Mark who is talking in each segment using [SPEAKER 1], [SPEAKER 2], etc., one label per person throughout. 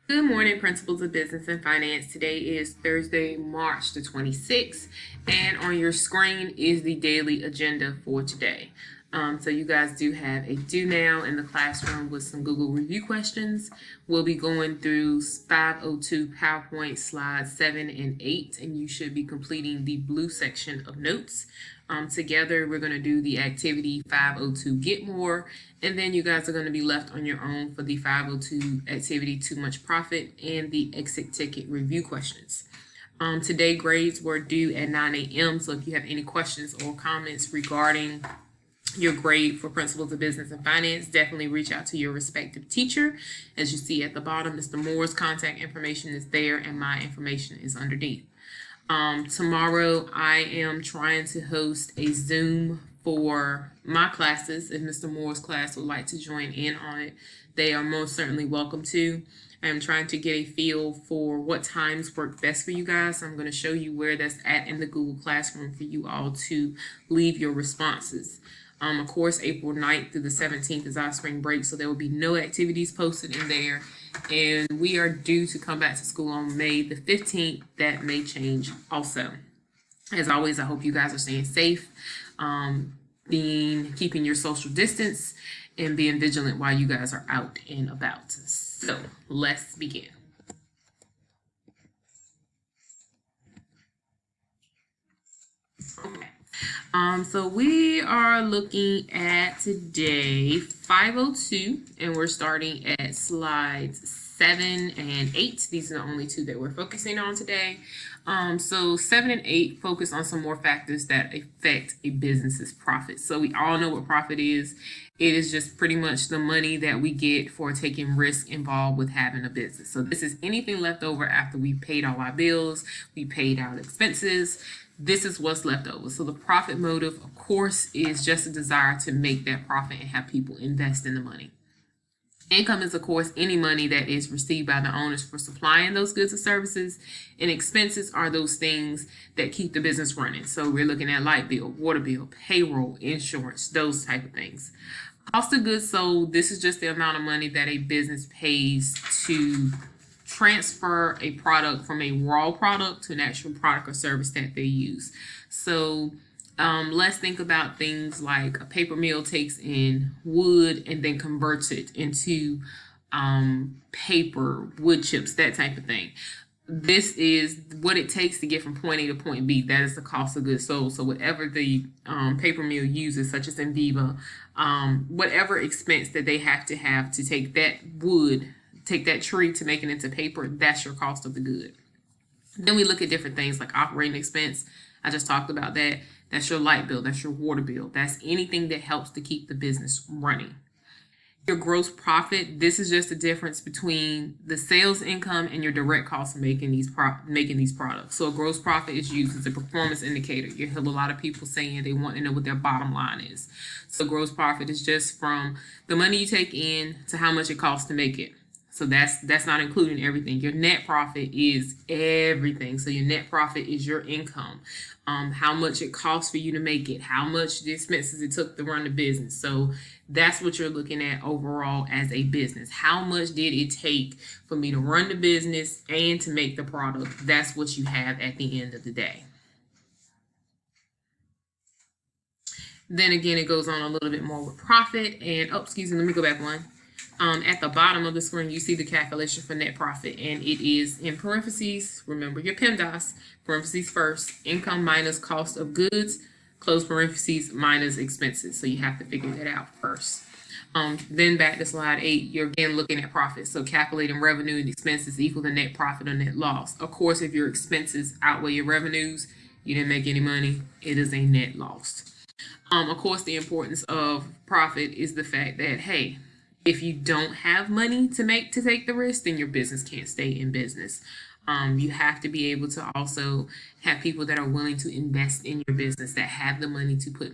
[SPEAKER 1] Good morning, Principles of Business and Finance. Today is Thursday, March the 26th, and on your screen is the daily agenda for today. So you guys do have a do now in the classroom with some Google review questions. We'll be going through 502 PowerPoint slides 7 and 8, and you should be completing the blue section of notes. Together, we're going to do the activity 502 Get More, and then you guys are going to be left on your own for the 502 activity Too Much Profit and the exit ticket review questions. Today, grades were due at 9 a.m., so if you have any questions or comments regarding your grade for Principles of Business and Finance, definitely reach out to your respective teacher. As you see at the bottom, Mr. Moore's contact information is there and my information is underneath. Tomorrow I am trying to host a Zoom for my classes. If Mr. Moore's class would like to join in on it, they are most certainly welcome to. I'm trying to get a feel for what times work best for you guys. I'm going to show you where that's at in the Google Classroom for you all to leave your responses. Of course, April 9th through the 17th is our spring break, so there will be no activities posted in there. And we are due to come back to school on May the 15th. That may change also. As always, I hope you guys are staying safe, keeping your social distance, and being vigilant while you guys are out and about. So let's begin. Okay. So we are looking at today 502, and we're starting at slides 7 and 8. These are the only two that we're focusing on today. So 7 and 8 focus on some more factors that affect a business's profit. So we all know what profit is. It is just pretty much the money that we get for taking risk involved with having a business. So this is anything left over after we paid all our bills, we paid our expenses. This is what's left over. So the profit motive, of course, is just a desire to make that profit and have people invest in the money. Income is, of course, any money that is received by the owners for supplying those goods or services, and expenses are those things that keep the business running. So we're looking at light bill, water bill, payroll, insurance, those type of things. Cost of goods sold, this is just the amount of money that a business pays to transfer a product from a raw product to an actual product or service that they use. So let's think about things like a paper mill takes in wood and then converts it into paper, wood chips, that type of thing. This is what it takes to get from point A to point B. That is the cost of goods sold. So whatever the paper mill uses, such as Enviva, whatever expense that they have to take that wood, take that tree to make it into paper, that's your cost of the good. Then we look at different things like operating expense. I just talked about that. That's your light bill, that's your water bill. That's anything that helps to keep the business running. Your gross profit, this is just the difference between the sales income and your direct cost of making these products. So a gross profit is used as a performance indicator. You hear a lot of people saying they want to know what their bottom line is. So gross profit is just from the money you take in to how much it costs to make it. So that's not including everything. Your net profit is everything. So your net profit is your income, how much it costs for you to make it, how much the expenses it took to run the business. So that's what you're looking at overall as a business. How much did it take for me to run the business and to make the product? That's what you have at the end of the day. Then again, it goes on a little bit more with profit. And, let me go back one. At the bottom of the screen, you see the calculation for net profit, and it is in parentheses. Remember your PEMDAS, parentheses first, income minus cost of goods, close parentheses minus expenses. So you have to figure that out first. Then back to slide 8, you're again looking at profit. So calculating revenue and expenses equal to net profit or net loss. Of course, if your expenses outweigh your revenues, you didn't make any money, it is a net loss. Of course, the importance of profit is the fact that, hey, if you don't have money to take the risk, then your business can't stay in business. You have to be able to also have people that are willing to invest in your business, that have the money to put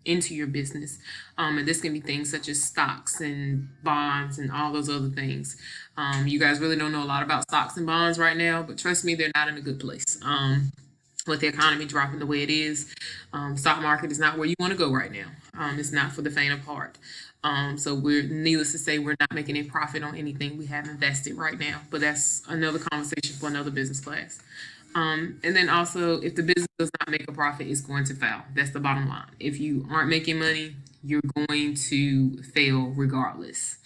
[SPEAKER 1] into your business. And this can be things such as stocks and bonds and all those other things. You guys really don't know a lot about stocks and bonds right now, but trust me, they're not in a good place. With the economy dropping the way it is, stock market is not where you want to go right now. It's not for the faint of heart. So we're, needless to say, we're not making a profit on anything we have invested right now, but that's another conversation for another business class. And then also, if the business does not make a profit, it's going to fail. That's the bottom line. If you aren't making money, you're going to fail regardless.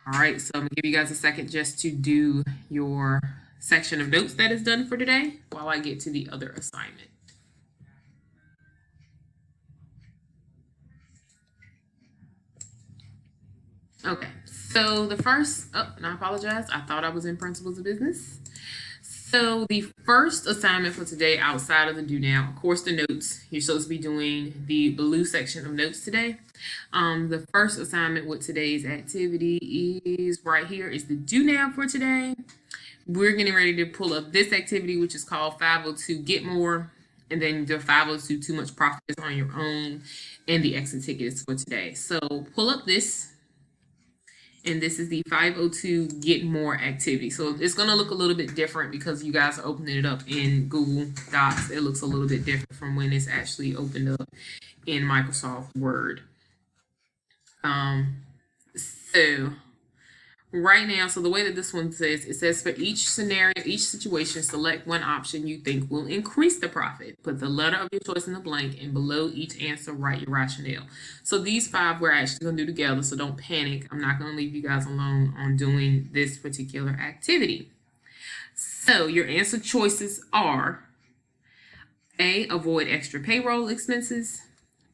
[SPEAKER 1] All right, so I'm gonna give you guys a second just to do your section of notes that is done for today while I get to the other assignment. Okay, so the first, and I apologize, I thought I was in Principles of Business. So the first assignment for today outside of the do now, of course, the notes, you're supposed to be doing the blue section of notes today. The first assignment with today's activity is right here is the do now for today. We're getting ready to pull up this activity, which is called 502 Get More, and then the 502 Too Much Profit is on your own, and the exit tickets for today. So pull up this. And this is the 502 Get More activity. So it's going to look a little bit different because you guys are opening it up in Google Docs. It looks a little bit different from when it's actually opened up in Microsoft Word. So right now, so the way that this one says, it says for each scenario, each situation, select one option you think will increase the profit. Put the letter of your choice in the blank, and below each answer, write your rationale. So these 5 we're actually going to do together, so don't panic. I'm not going to leave you guys alone on doing this particular activity. So your answer choices are A, avoid extra payroll expenses.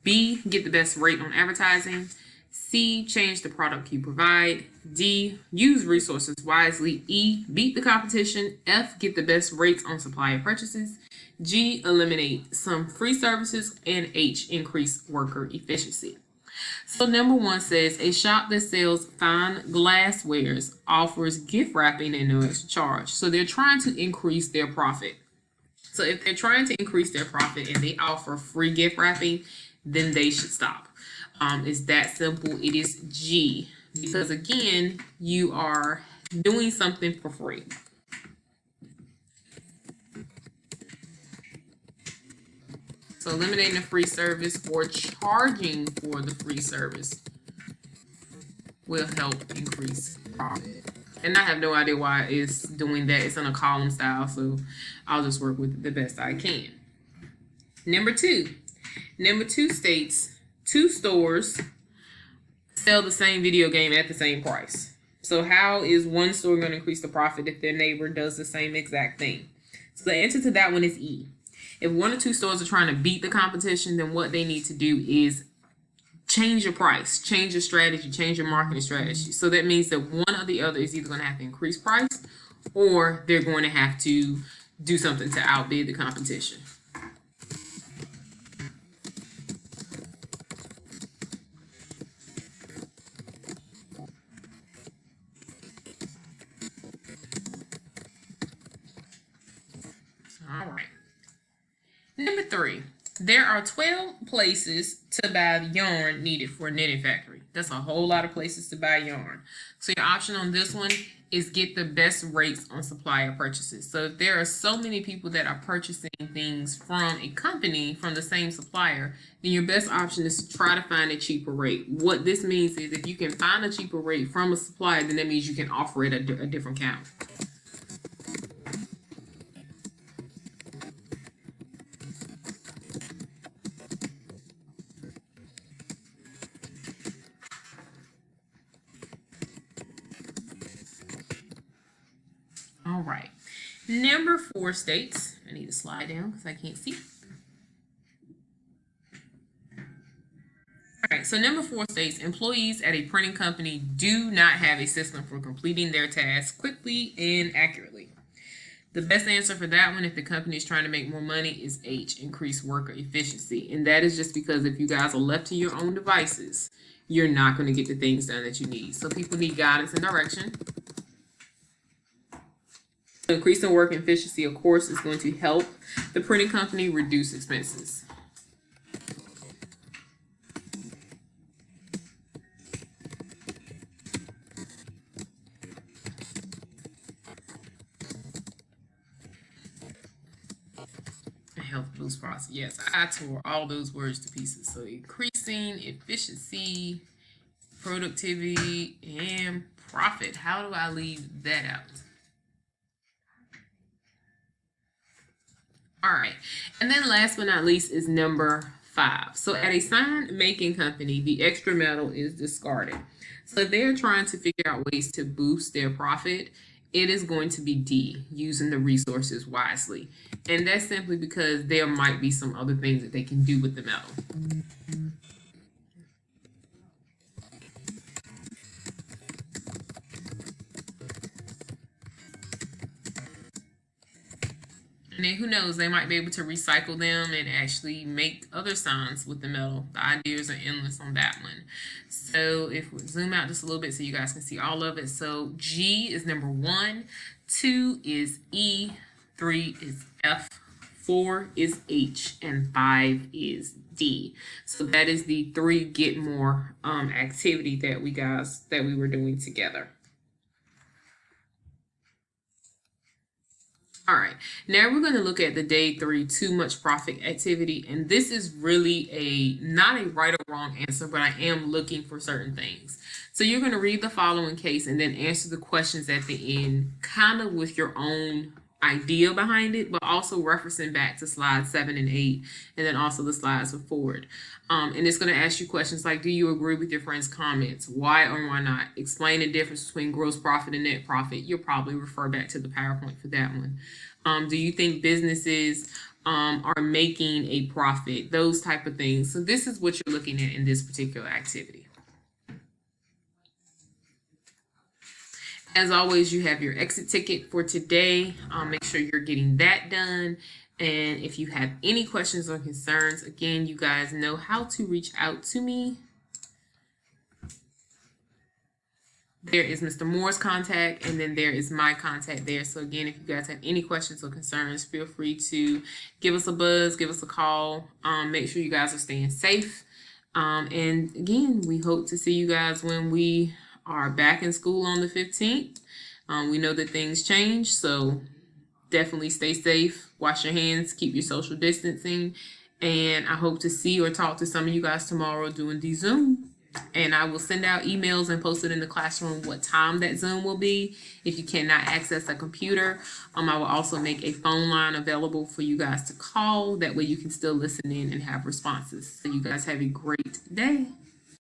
[SPEAKER 1] B, get the best rate on advertising. C, change the product you provide. D, use resources wisely. E, beat the competition. F, get the best rates on supplier purchases. G, eliminate some free services. And H, increase worker efficiency. So number 1 says, a shop that sells fine glasswares offers gift wrapping and no extra charge. So they're trying to increase their profit. So if they're trying to increase their profit and they offer free gift wrapping, then they should stop. It's that simple. It is G, because again, you are doing something for free. So eliminating the free service or charging for the free service will help increase profit. And I have no idea why it's doing that. It's in a column style, so I'll just work with it the best I can. Number 2 states 2 stores sell the same video game at the same price. So how is one store going to increase the profit if their neighbor does the same exact thing? So the answer to that one is E. If 1 or 2 stores are trying to beat the competition, then what they need to do is change your price, change your strategy, change your marketing strategy. So that means that one or the other is either going to have to increase price or they're going to have to do something to outbid the competition. All right. Number 3, there are 12 places to buy the yarn needed for a knitting factory. That's a whole lot of places to buy yarn. So your option on this one is get the best rates on supplier purchases. So if there are so many people that are purchasing things from a company, from the same supplier, then your best option is to try to find a cheaper rate. What this means is if you can find a cheaper rate from a supplier, then that means you can offer it at a different count. All right. Number 4 states, I need to slide down because I can't see. All right, so number 4 states, employees at a printing company do not have a system for completing their tasks quickly and accurately. The best answer for that one, if the company is trying to make more money, is H, increase worker efficiency. And that is just because if you guys are left to your own devices, you're not going to get the things done that you need. So people need guidance and direction. Increasing work efficiency, of course, is going to help the printing company reduce expenses. Health boost process. Yes, I tore all those words to pieces. So increasing efficiency productivity and profit. How do I leave that out? All right. And then last but not least is number 5. So at a sign making company, the extra metal is discarded. So if they're trying to figure out ways to boost their profit, it is going to be D, using the resources wisely. And that's simply because there might be some other things that they can do with the metal. And then who knows, they might be able to recycle them and actually make other signs with the metal. The ideas are endless on that one. So if we zoom out just a little bit so you guys can see all of it. So G is number 1, 2 is E, 3 is F, 4 is H, and 5 is D. So that is the 3 get more activity that we were doing together. All right, now we're going to look at the day 3 too much profit activity, and this is really not a right or wrong answer, but I am looking for certain things. So you're going to read the following case and then answer the questions at the end, kind of with your own idea behind it, but also referencing back to slides 7 and 8, and then also the slides forward. And it's going to ask you questions like, do you agree with your friend's comments? Why or why not? Explain the difference between gross profit and net profit. You'll probably refer back to the PowerPoint for that one. Do you think businesses are making a profit? Those type of things. So this is what you're looking at in this particular activity. As always, you have your exit ticket for today. Make sure you're getting that done. And if you have any questions or concerns, again, you guys know how to reach out to me. There is Mr. Moore's contact, and then there is my contact there. So again, if you guys have any questions or concerns, feel free to give us a buzz, give us a call. Make sure you guys are staying safe. And again, we hope to see you guys when we are back in school on the 15th. We know that things change, so definitely stay safe, wash your hands, keep your social distancing, and I hope to see or talk to some of you guys tomorrow doing the Zoom. And I will send out emails and post it in the classroom what time that Zoom will be. If you cannot access a computer, I will also make a phone line available for you guys to call. That way you can still listen in and have responses. So you guys have a great day.